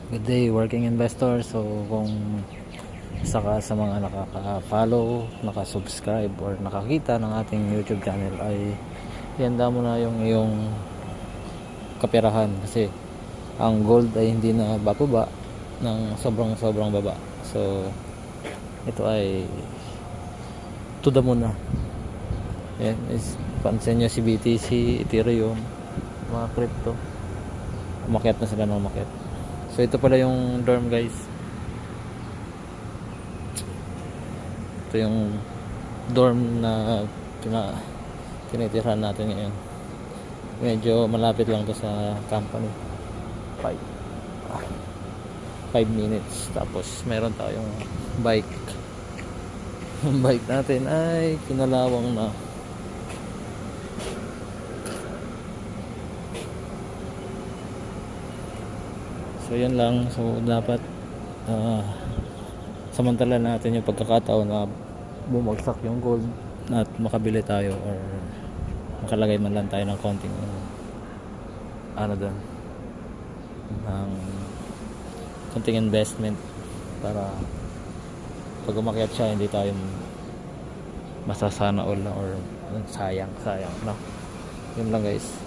Good day working investor. So kung isa ka sa mga nakaka-follow, naka-subscribe or nakakita ng ating YouTube channel, ay ihanda mo na yung iyong kaperahan kasi ang gold ay hindi na bababa ng sobrang baba. So ito ay to the moon na. Yan is pansin nyo si BTC, Ethereum, mga crypto, umakyat na sila ng umakyat. So ito pala yung dorm, guys. Ito yung dorm na tinitirahan natin ngayon. Medyo malapit lang to sa company. 5 minutes. Tapos meron tayong bike. Yung bike natin ay kinalawang na. So yan lang. So dapat samantala natin yung pagkakataon na bumagsak yung gold at makabili tayo or makalagay man lang tayo ng konting doon ng konting investment para pag umakyat siya hindi tayo masasana all na or sayang no. Yun lang, guys.